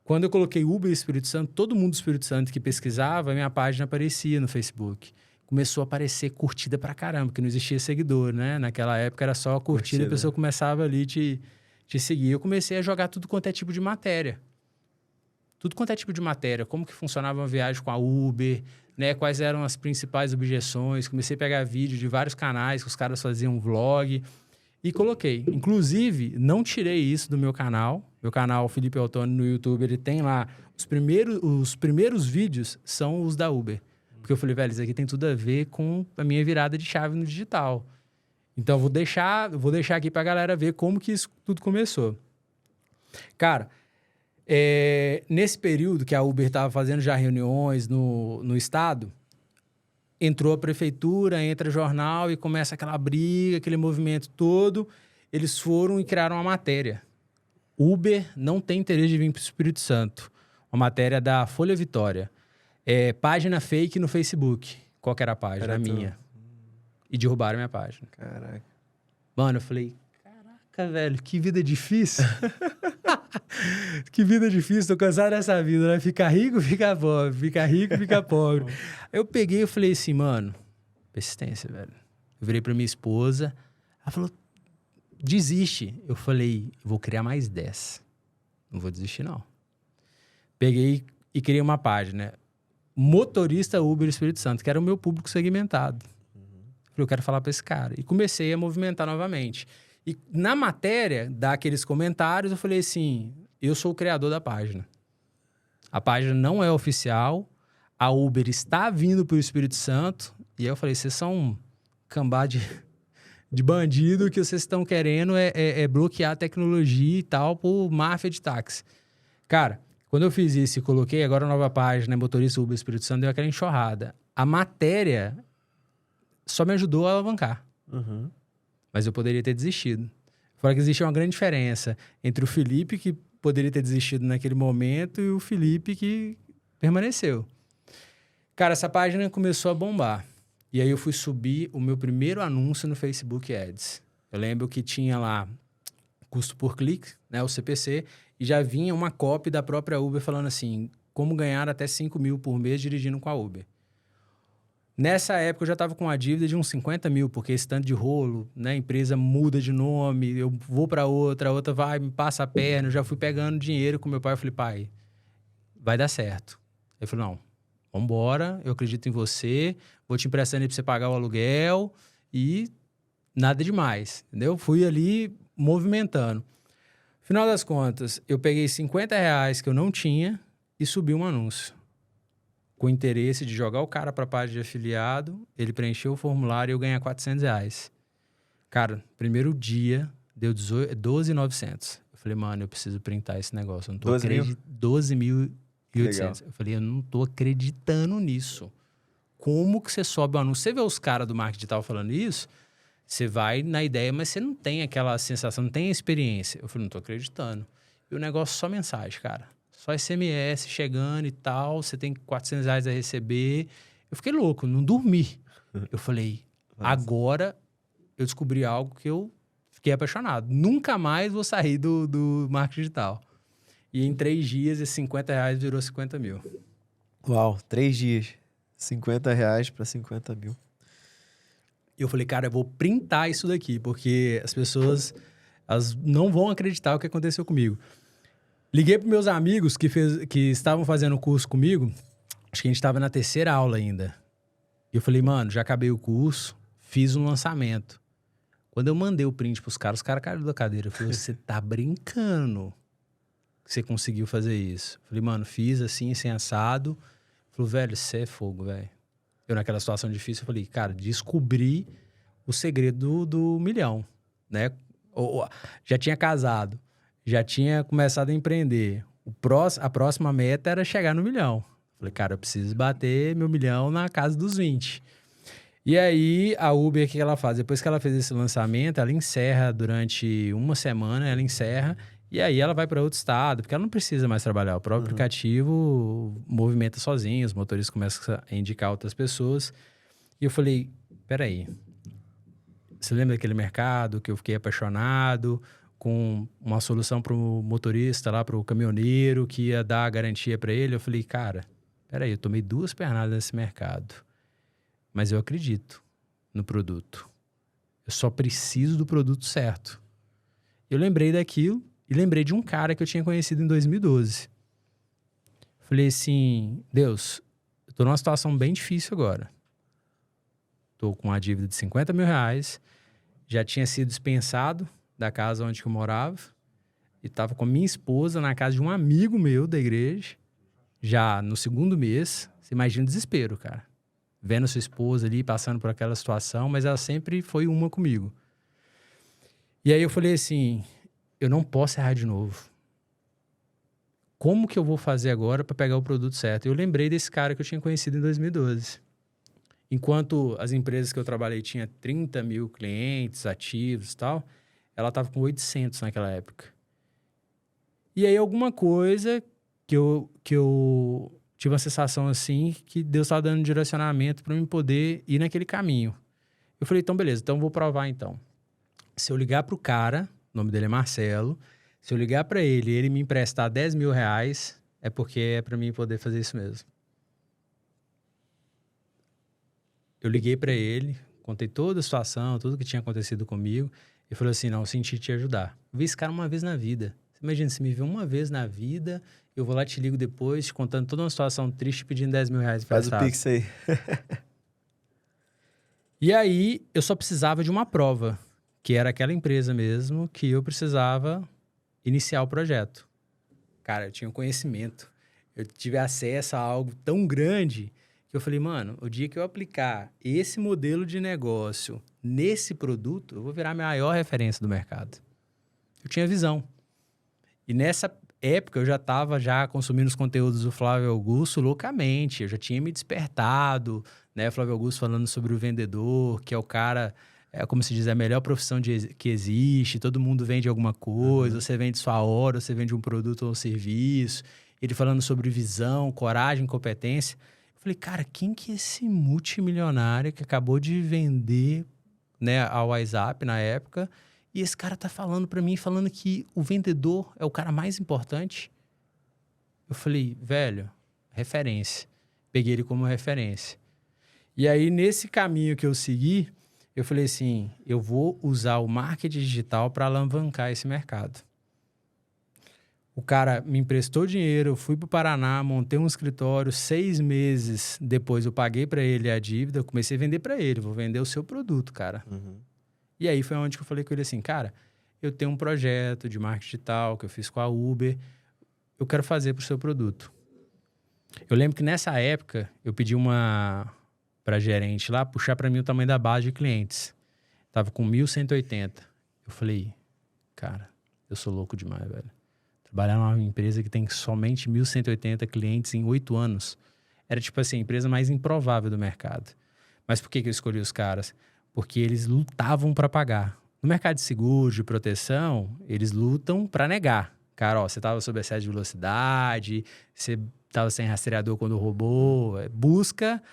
quando eu coloquei Uber Espírito Santo, todo mundo do Espírito Santo que pesquisava, a minha página aparecia no Facebook. Começou a aparecer curtida pra caramba, porque não existia seguidor, né? Naquela época era só curtida, a pessoa começava ali te seguir. Eu comecei a jogar tudo quanto é tipo de matéria. Tudo quanto é tipo de matéria. Como que funcionava uma viagem com a Uber, né? Quais eram as principais objeções. Comecei a pegar vídeo de vários canais que os caras faziam vlog e coloquei. Inclusive, não tirei isso do meu canal. Meu canal, Felipe Ottoni, no YouTube, ele tem lá... Os primeiros vídeos são os da Uber. Porque eu falei, velho, isso aqui tem tudo a ver com a minha virada de chave no digital. Então, vou deixar aqui pra galera ver como que isso tudo começou. Cara, nesse período que a Uber estava fazendo já reuniões no estado, entrou a prefeitura, entra jornal e começa aquela briga, aquele movimento todo. Eles foram e criaram uma matéria. Uber não tem interesse de vir para o Espírito Santo. Uma matéria da Folha Vitória. Página fake no Facebook. Qual que era a página? A minha. e derrubaram minha página. Caraca. Mano, eu falei, caraca, velho, que vida difícil. Que vida difícil, tô cansado dessa vida, né? Ficar rico, ficar pobre, ficar rico, ficar pobre. Aí eu peguei e falei assim, mano, persistência, velho. Eu virei pra minha esposa, ela falou, desiste. Eu falei, vou criar mais 10. Não vou desistir, não. Peguei e criei uma página, motorista Uber Espírito Santo, que era o meu público segmentado. Falei, eu quero falar pra esse cara. E comecei a movimentar novamente. E na matéria, daqueles comentários, eu falei assim, eu sou o criador da página. A página não é oficial, a Uber está vindo pro Espírito Santo. E aí eu falei, vocês são um cambá de bandido, que vocês estão querendo é bloquear a tecnologia e tal por máfia de táxi. Cara, quando eu fiz isso e coloquei, agora a nova página, motorista Uber Espírito Santo, deu aquela enxurrada. A matéria só me ajudou a alavancar. Uhum. Mas eu poderia ter desistido. Fora que existe uma grande diferença entre o Felipe, que poderia ter desistido naquele momento, e o Felipe que permaneceu. Cara, essa página começou a bombar. E aí eu fui subir o meu primeiro anúncio no Facebook Ads. Eu lembro que tinha lá custo por clique, né, o CPC, e já vinha uma copy da própria Uber falando assim, como ganhar até 5 mil por mês dirigindo com a Uber. Nessa época eu já estava com uma dívida de uns 50 mil, porque esse tanto de rolo, né? A empresa muda de nome, eu vou para outra, a outra vai, me passa a perna. Eu já fui pegando dinheiro com meu pai. Eu falei, pai, vai dar certo. Ele falou, não, vambora, eu acredito em você, vou te emprestando aí para você pagar o aluguel e nada demais, entendeu? Fui ali movimentando. Final das contas, eu peguei 50 reais que eu não tinha e subi um anúncio. Com interesse de jogar o cara para a página de afiliado, ele preencheu o formulário e eu ganhei 400 reais. Cara, primeiro dia deu 12.900. Eu falei, mano, eu preciso printar esse negócio. Eu não tô 12.800. Eu falei, eu não tô acreditando nisso. Como que você sobe o anúncio? Você vê os caras do marketing digital falando isso, você vai na ideia, mas você não tem aquela sensação, não tem a experiência. Eu falei, não tô acreditando. E o negócio só mensagem, cara. Só SMS chegando e tal, você tem 400 reais a receber. Eu fiquei louco, não dormi. Eu falei, agora eu descobri algo que eu fiquei apaixonado. Nunca mais vou sair do marketing digital. E em 3 dias, esses 50 reais virou 50 mil. Uau, 3 dias. 50 reais para 50 mil. E eu falei, cara, eu vou printar isso daqui, porque as pessoas elas não vão acreditar o que aconteceu comigo. Liguei para meus amigos que estavam fazendo o curso comigo. Acho que a gente estava na 3ª aula ainda. E eu falei, mano, já acabei o curso, fiz um lançamento. Quando eu mandei o print pros caras, os caras caíram da cadeira. Eu falei, você tá brincando que você conseguiu fazer isso? Eu falei, mano, fiz assim, sem assado. Falei, velho, isso é fogo, velho. Eu naquela situação difícil, eu falei, cara, descobri o segredo do milhão, né? Já tinha casado. Já tinha começado a empreender. A próxima meta era chegar no milhão. Falei, cara, eu preciso bater meu milhão na casa dos 20. E aí, a Uber, o que ela faz? Depois que ela fez esse lançamento, ela encerra durante uma semana, ela encerra, e aí ela vai para outro estado, porque ela não precisa mais trabalhar. O próprio aplicativo movimenta sozinho, os motoristas começam a indicar outras pessoas. E eu falei, peraí, você lembra daquele mercado que eu fiquei apaixonado, com uma solução para o motorista lá, para o caminhoneiro, que ia dar a garantia para ele? Eu falei, cara, peraí, eu tomei 2 pernadas nesse mercado, mas eu acredito no produto. Eu só preciso do produto certo. Eu lembrei daquilo e lembrei de um cara que eu tinha conhecido em 2012. Falei assim, Deus, eu tô numa situação bem difícil agora. Tô com uma dívida de 50 mil reais, já tinha sido dispensado da casa onde eu morava, e estava com a minha esposa na casa de um amigo meu da igreja, já no 2º mês. Você imagina o desespero, cara. Vendo a sua esposa ali, passando por aquela situação, mas ela sempre foi uma comigo. E aí eu falei assim, eu não posso errar de novo. Como que eu vou fazer agora para pegar o produto certo? Eu lembrei desse cara que eu tinha conhecido em 2012. Enquanto as empresas que eu trabalhei tinham 30 mil clientes ativos e tal, ela estava com 800 naquela época. E aí alguma coisa que eu tive uma sensação assim, que Deus estava dando direcionamento para eu poder ir naquele caminho. Eu falei, então beleza, então eu vou provar então. Se eu ligar pro cara, o nome dele é Marcelo, se eu ligar para ele e ele me emprestar 10 mil reais, é porque é para mim poder fazer isso mesmo. Eu liguei para ele, contei toda a situação, tudo que tinha acontecido comigo, e falei assim, não, eu senti te ajudar. Eu vi esse cara uma vez na vida. Você imagina, se me vê uma vez na vida, eu vou lá, te ligo depois, te contando toda uma situação triste, pedindo 10 mil reais Faz o emprestado. Pix aí. E aí, eu só precisava de uma prova, que era aquela empresa mesmo, que eu precisava iniciar o projeto. Cara, eu tinha um conhecimento. Eu tive acesso a algo tão grande que eu falei, mano, o dia que eu aplicar esse modelo de negócio nesse produto, eu vou virar a maior referência do mercado. Eu tinha visão. E nessa época, eu já estava consumindo os conteúdos do Flávio Augusto loucamente. Eu já tinha me despertado, né? Flávio Augusto falando sobre o vendedor, que é o cara, como se diz, a melhor profissão que existe. Todo mundo vende alguma coisa, você vende sua hora, você vende um produto ou um serviço. Ele falando sobre visão, coragem, competência. Eu falei, cara, quem que é esse multimilionário que acabou de vender, né, ao WhatsApp na época? E esse cara tá falando para mim, falando que o vendedor é o cara mais importante. Eu falei, velho, referência. Peguei ele como referência. E aí, nesse caminho que eu segui, eu falei assim, eu vou usar o marketing digital para alavancar esse mercado. O cara me emprestou dinheiro, eu fui para o Paraná, montei um escritório, 6 meses depois eu paguei para ele a dívida, eu comecei a vender para ele, vou vender o seu produto, cara. E aí foi onde que eu falei com ele assim, cara, eu tenho um projeto de marketing digital que eu fiz com a Uber, eu quero fazer para o seu produto. Eu lembro que nessa época eu pedi para gerente lá puxar para mim o tamanho da base de clientes. Tava com 1.180. Eu falei, cara, eu sou louco demais, velho. Trabalhar numa empresa que tem somente 1.180 clientes em 8 anos. Era tipo assim, a empresa mais improvável do mercado. Mas por que eu escolhi os caras? Porque eles lutavam para pagar. No mercado de seguros, de proteção, eles lutam para negar. Cara, ó, você estava sob excesso de velocidade, você estava sem rastreador quando roubou. Busca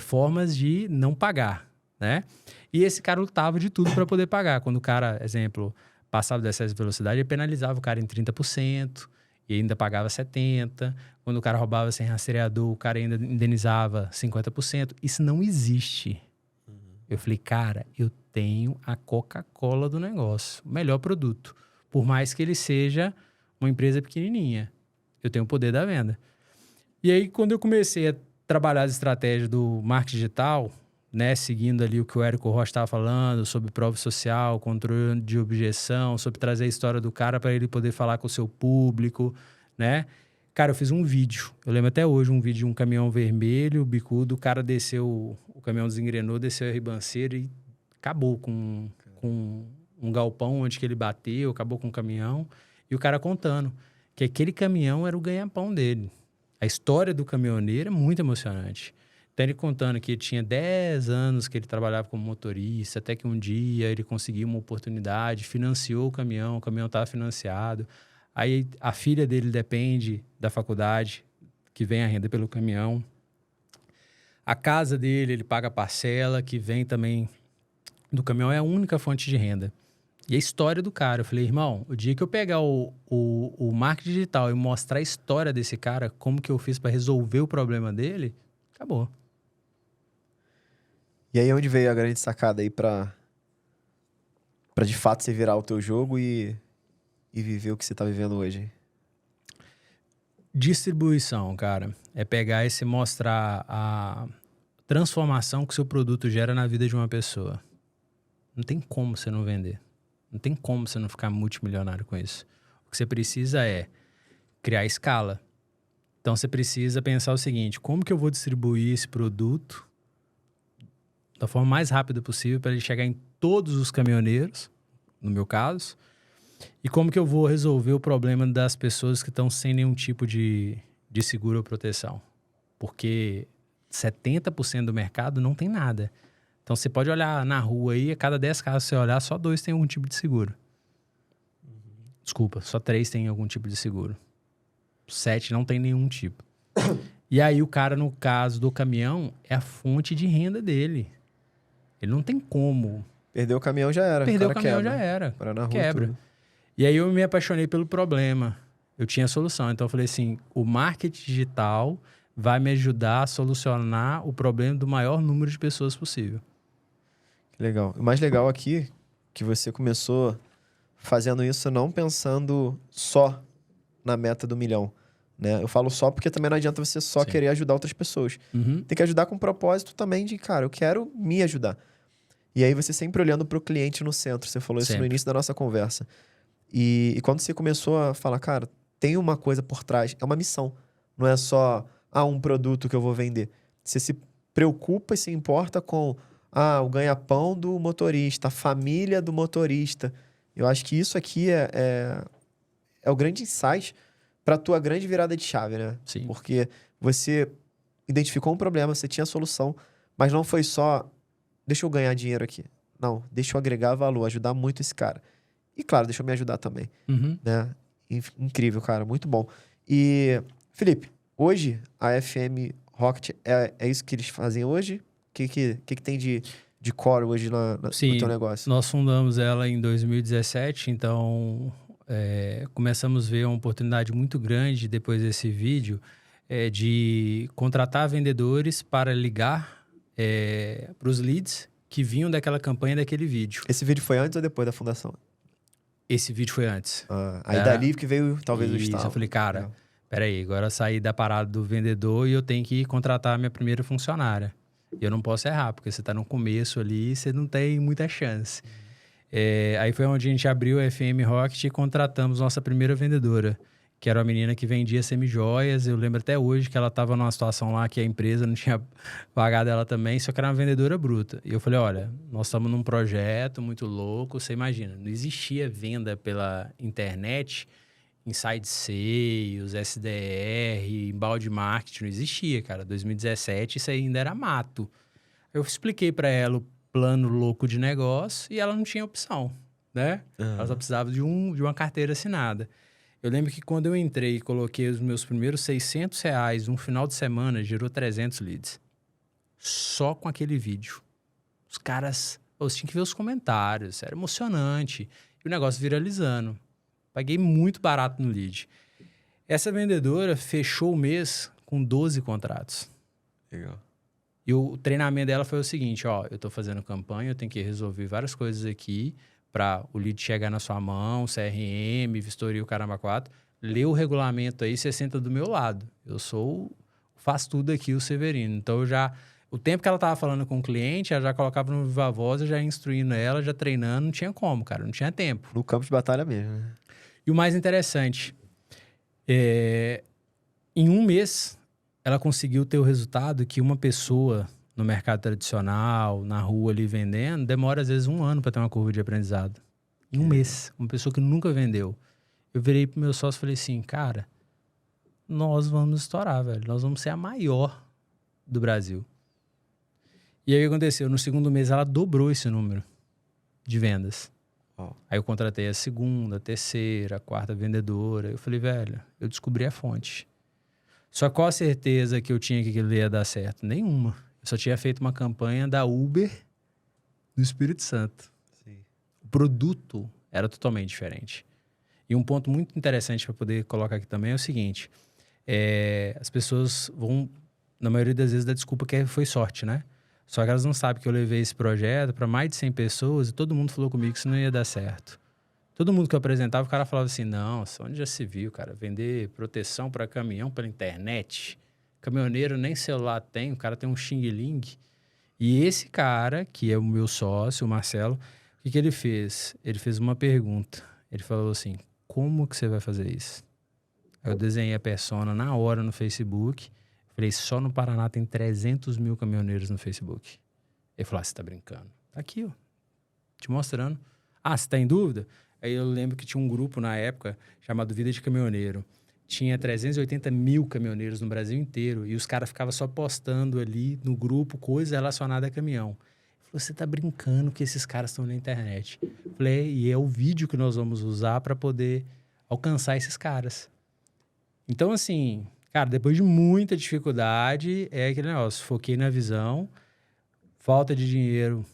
formas de não pagar, né? E esse cara lutava de tudo para poder pagar. Quando o cara, exemplo, passava do excesso de velocidade, ele penalizava o cara em 30% e ainda pagava 70%. Quando o cara roubava sem rastreador, o cara ainda indenizava 50%. Isso não existe. Eu falei, cara, eu tenho a Coca-Cola do negócio, o melhor produto. Por mais que ele seja uma empresa pequenininha, eu tenho o poder da venda. E aí, quando eu comecei a trabalhar as estratégias do marketing digital, né, seguindo ali o que o Érico Rocha estava falando sobre prova social, controle de objeção, sobre trazer a história do cara para ele poder falar com o seu público, né? Cara, eu fiz um vídeo, eu lembro até hoje, um vídeo de um caminhão vermelho, bicudo, o cara desceu, o caminhão desengrenou, desceu a ribanceira e acabou com um galpão onde que ele bateu, acabou com o caminhão, e o cara contando que aquele caminhão era o ganha-pão dele. A história do caminhoneiro é muito emocionante. Então, ele contando que ele tinha 10 anos que ele trabalhava como motorista, até que um dia ele conseguiu uma oportunidade, financiou o caminhão estava financiado. Aí, a filha dele depende da faculdade, que vem a renda pelo caminhão. A casa dele, ele paga parcela, que vem também do caminhão, é a única fonte de renda. E a história do cara, eu falei, irmão, o dia que eu pegar o marketing digital e mostrar a história desse cara, como que eu fiz para resolver o problema dele, acabou. E aí, onde veio a grande sacada aí pra de fato você virar o teu jogo e viver o que você tá vivendo hoje? Distribuição, cara. É pegar e se mostrar a transformação que o seu produto gera na vida de uma pessoa. Não tem como você não vender. Não tem como você não ficar multimilionário com isso. O que você precisa é criar escala. Então, você precisa pensar o seguinte, como que eu vou distribuir esse produto da forma mais rápida possível para ele chegar em todos os caminhoneiros, no meu caso, e como que eu vou resolver o problema das pessoas que estão sem nenhum tipo de seguro ou proteção. Porque 70% do mercado não tem nada. Então, você pode olhar na rua aí, a cada 10 carros que você olhar, só 2 têm algum tipo de seguro. Desculpa, só 3 têm algum tipo de seguro. 7 não tem nenhum tipo. E aí, o cara, no caso do caminhão, é a fonte de renda dele. Ele não tem como. Perdeu o caminhão já era. Perder o cara caminhão quebra. já era. Agora na rua Quebra. tudo. E aí eu me apaixonei pelo problema. Eu tinha a solução. Então eu falei assim, o marketing digital vai me ajudar a solucionar o problema do maior número de pessoas possível. Que legal. O mais legal aqui, que você começou fazendo isso não pensando só na meta do 1 milhão, né? Eu falo só porque também não adianta você só Sim. querer ajudar outras pessoas. Uhum. Tem que ajudar com propósito também de, cara, eu quero me ajudar. E aí você sempre olhando para o cliente no centro. Você falou isso no Sempre. início da nossa conversa. E quando você começou a falar, cara, tem uma coisa por trás, é uma missão. Não é só, um produto que eu vou vender. Você se preocupa e se importa com, o ganha-pão do motorista, a família do motorista. Eu acho que isso aqui é o grande insight para a tua grande virada de chave, né? Sim. Porque você identificou um problema, você tinha a solução, mas não foi só, deixa eu ganhar dinheiro aqui. Não, deixa eu agregar valor, ajudar muito esse cara. E claro, deixa eu me ajudar também, Uhum. né? Incrível, cara, muito bom. E, Felipe, hoje a FM Rocket é isso que eles fazem hoje? O que tem de core hoje no Sim, teu negócio? nós fundamos ela em 2017, então começamos a ver uma oportunidade muito grande depois desse vídeo de contratar vendedores para ligar para os leads que vinham daquela campanha, daquele vídeo. Esse vídeo foi antes ou depois da fundação? Esse vídeo foi antes. Aí dali que veio talvez o Isso, estalo. eu falei, cara, Legal. peraí, agora eu saí da parada do vendedor e eu tenho que contratar a minha primeira funcionária. E eu não posso errar, porque você está no começo ali e você não tem muita chance. Aí foi onde a gente abriu a FM Rocket e contratamos nossa primeira vendedora, que era uma menina que vendia semijoias. Eu lembro até hoje que ela estava numa situação lá que a empresa não tinha pagado ela também, só que era uma vendedora bruta. E eu falei, olha, nós estamos num projeto muito louco, você imagina, não existia venda pela internet, inside sales, SDR, embalde marketing, não existia, cara. 2017 isso aí ainda era mato. Eu expliquei para ela o plano louco de negócio e ela não tinha opção, né? Ela só precisava de uma carteira assinada. Eu lembro que quando eu entrei e coloquei os meus primeiros R$600, um final de semana, gerou 300 leads. Só com aquele vídeo. Os caras... Você tinha que ver os comentários, era emocionante. E o negócio viralizando. Paguei muito barato no lead. Essa vendedora fechou o mês com 12 contratos. Legal. E o treinamento dela foi o seguinte, eu estou fazendo campanha, eu tenho que resolver várias coisas aqui para o lead chegar na sua mão, CRM, vistoria, o caramba 4. Lê o regulamento aí, você senta do meu lado. Eu faço tudo aqui, o Severino. Então, o tempo que ela estava falando com o cliente, ela já colocava no Viva Voz, eu já instruindo ela, já treinando, não tinha como, cara, não tinha tempo. No campo de batalha mesmo, né? E o mais interessante, em um mês, ela conseguiu ter o resultado que uma pessoa no mercado tradicional, na rua ali vendendo, demora às vezes 1 ano para ter uma curva de aprendizado. Em um mês, uma pessoa que nunca vendeu. Eu virei pro meu sócio e falei assim, cara, nós vamos estourar, velho. Nós vamos ser a maior do Brasil. E aí o que aconteceu? No segundo mês ela dobrou esse número de vendas. Aí eu contratei a segunda, a terceira, a quarta vendedora. Eu falei, velho, eu descobri a fonte. Só qual a certeza que eu tinha que aquilo ia dar certo? Nenhuma. Eu só tinha feito uma campanha da Uber do Espírito Santo. Sim. O produto era totalmente diferente. E um ponto muito interessante para poder colocar aqui também é o seguinte. As pessoas vão, na maioria das vezes, dar desculpa que foi sorte, né? Só que elas não sabem que eu levei esse projeto para mais de 100 pessoas e todo mundo falou comigo que isso não ia dar certo. Todo mundo que eu apresentava, o cara falava assim, não, onde já se viu, cara? Vender proteção para caminhão pela internet. Caminhoneiro nem celular tem, o cara tem um xing-ling. E esse cara, que é o meu sócio, o Marcelo, o que ele fez? Ele fez uma pergunta. Ele falou assim, como que você vai fazer isso? Aí eu desenhei a persona na hora no Facebook. Falei, só no Paraná tem 300 mil caminhoneiros no Facebook. Ele falou, você tá brincando? Tá aqui, ó. Te mostrando. Você tá em dúvida? Aí eu lembro que tinha um grupo na época chamado Vida de Caminhoneiro. Tinha 380 mil caminhoneiros no Brasil inteiro. E os caras ficavam só postando ali no grupo coisas relacionadas a caminhão. Ele falou, você tá brincando que esses caras estão na internet. Eu falei, e é o vídeo que nós vamos usar para poder alcançar esses caras. Então, assim, cara, depois de muita dificuldade, é aquele negócio. Foquei na visão, falta de dinheiro,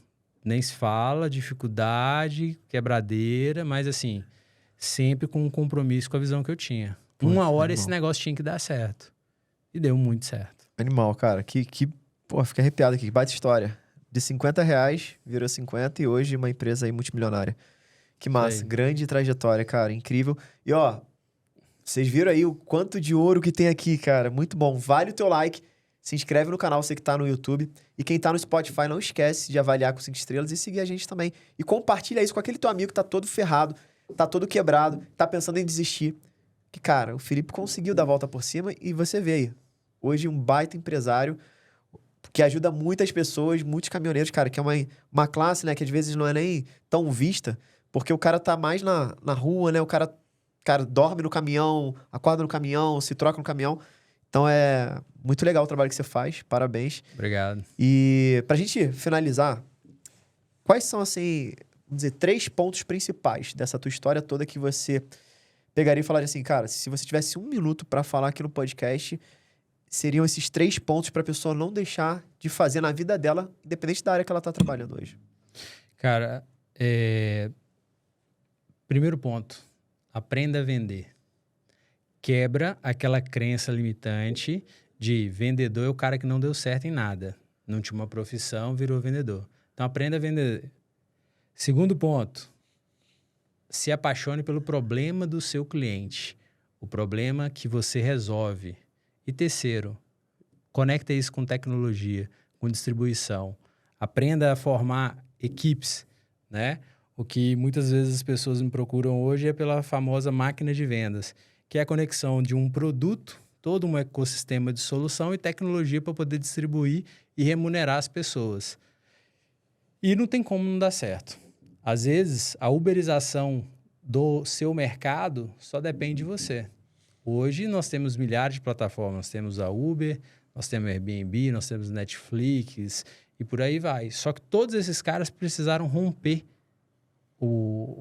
nem se fala, dificuldade, quebradeira, mas assim, sempre com um compromisso com a visão que eu tinha. Uma hora esse negócio tinha que dar certo. E deu muito certo. Animal, cara. Pô, fiquei arrepiado aqui. Que baita história. De R$50 virou 50 e hoje uma empresa aí multimilionária. Que massa. Sei. Grande trajetória, cara. Incrível. E ó, vocês viram aí o quanto de ouro que tem aqui, cara. Muito bom. Vale o teu like. Se inscreve no canal, você que tá no YouTube. E quem tá no Spotify, não esquece de avaliar com 5 estrelas e seguir a gente também. E compartilha isso com aquele teu amigo que tá todo ferrado, tá todo quebrado, tá pensando em desistir. Que, cara, o Felipe conseguiu dar a volta por cima e você vê aí. Hoje um baita empresário que ajuda muitas pessoas, muitos caminhoneiros, cara, que é uma classe, né, que às vezes não é nem tão vista, porque o cara tá mais na rua, né, o cara dorme no caminhão, acorda no caminhão, se troca no caminhão. Então é muito legal o trabalho que você faz, parabéns. Obrigado. E pra gente finalizar, quais são, assim, vamos dizer, 3 pontos principais dessa tua história toda que você pegaria e falaria assim, cara, se você tivesse 1 minuto pra falar aqui no podcast, seriam esses 3 pontos pra pessoa não deixar de fazer na vida dela, independente da área que ela tá trabalhando hoje. Cara, primeiro ponto, aprenda a vender. Quebra aquela crença limitante de vendedor é o cara que não deu certo em nada. Não tinha uma profissão, virou vendedor. Então, aprenda a vender. Segundo ponto, se apaixone pelo problema do seu cliente. O problema que você resolve. E terceiro, conecta isso com tecnologia, com distribuição. Aprenda a formar equipes, né? O que muitas vezes as pessoas me procuram hoje é pela famosa máquina de vendas, que é a conexão de um produto, todo um ecossistema de solução e tecnologia para poder distribuir e remunerar as pessoas. E não tem como não dar certo. Às vezes, a uberização do seu mercado só depende de você. Hoje, nós temos milhares de plataformas. Nós temos a Uber, nós temos a Airbnb, nós temos Netflix e por aí vai. Só que todos esses caras precisaram romper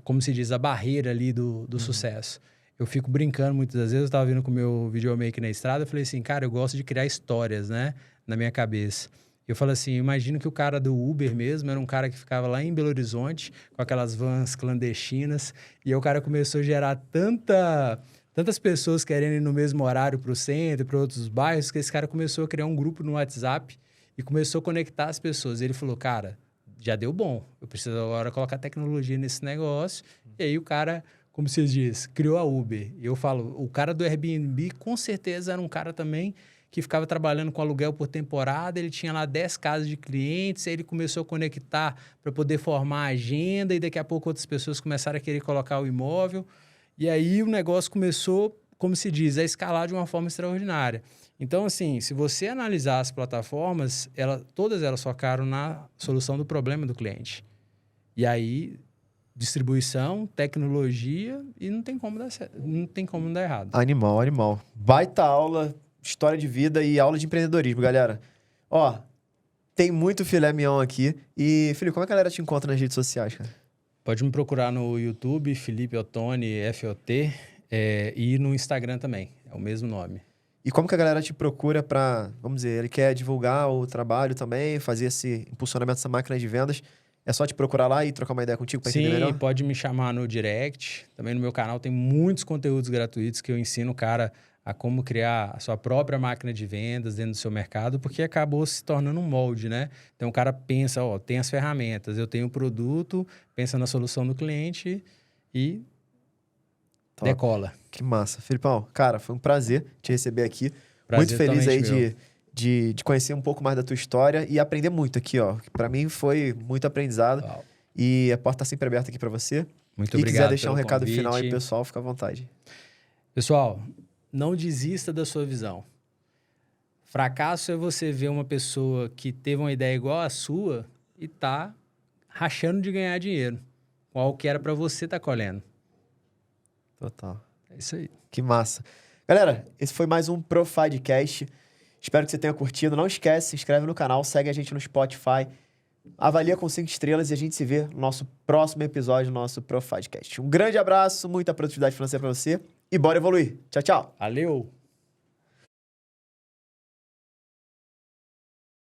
como se diz, a barreira ali do sucesso. Eu fico brincando muitas das vezes, eu estava vindo com o meu videomaker na estrada, eu falei assim, cara, eu gosto de criar histórias, né, na minha cabeça. Eu falei assim, imagino que o cara do Uber mesmo era um cara que ficava lá em Belo Horizonte, com aquelas vans clandestinas, e aí o cara começou a gerar tantas pessoas querendo ir no mesmo horário para o centro, para outros bairros, que esse cara começou a criar um grupo no WhatsApp e começou a conectar as pessoas. E ele falou, cara, já deu bom, eu preciso agora colocar tecnologia nesse negócio. E aí o cara, como se diz, criou a Uber. E eu falo, o cara do Airbnb com certeza era um cara também que ficava trabalhando com aluguel por temporada, ele tinha lá 10 casas de clientes, aí ele começou a conectar para poder formar a agenda e daqui a pouco outras pessoas começaram a querer colocar o imóvel. E aí o negócio começou, como se diz, a escalar de uma forma extraordinária. Então, assim, se você analisar as plataformas, todas elas focaram na solução do problema do cliente. E aí, distribuição, tecnologia, e não tem como dar certo, não tem como dar errado. Animal, animal. Baita aula, história de vida e aula de empreendedorismo, galera. Ó, tem muito filé mignon aqui. E, Felipe, como é que a galera te encontra nas redes sociais, cara? Pode me procurar no YouTube, Felipe Ottoni, FOT, e no Instagram também, é o mesmo nome. E como que a galera te procura para, vamos dizer, ele quer divulgar o trabalho também, fazer esse impulsionamento dessa máquina de vendas? É só te procurar lá e trocar uma ideia contigo para entender melhor? Sim, pode me chamar no direct. Também no meu canal tem muitos conteúdos gratuitos que eu ensino o cara a como criar a sua própria máquina de vendas dentro do seu mercado, porque acabou se tornando um molde, né? Então o cara pensa, ó, tem as ferramentas, eu tenho o produto, pensa na solução do cliente e Top. Decola. Que massa. Felipão, cara, foi um prazer te receber aqui. Prazer muito feliz aí meu. de conhecer um pouco mais da tua história e aprender muito aqui, ó. Para mim foi muito aprendizado. Uau. E a porta tá sempre aberta aqui para você. Muito e obrigado. Quiser deixar um pelo recado convite. final aí, pessoal, fica à vontade. Pessoal, não desista da sua visão. Fracasso é você ver uma pessoa que teve uma ideia igual à sua e tá rachando de ganhar dinheiro. Qual que era para você tá colhendo. Total. É isso aí. Que massa. Galera, esse foi mais um Profidcast. Espero que você tenha curtido. Não esquece, se inscreve no canal, segue a gente no Spotify, avalia com 5 estrelas e a gente se vê no nosso próximo episódio do nosso Profidcast. Um grande abraço, muita produtividade financeira para você e bora evoluir. Tchau, tchau. Valeu!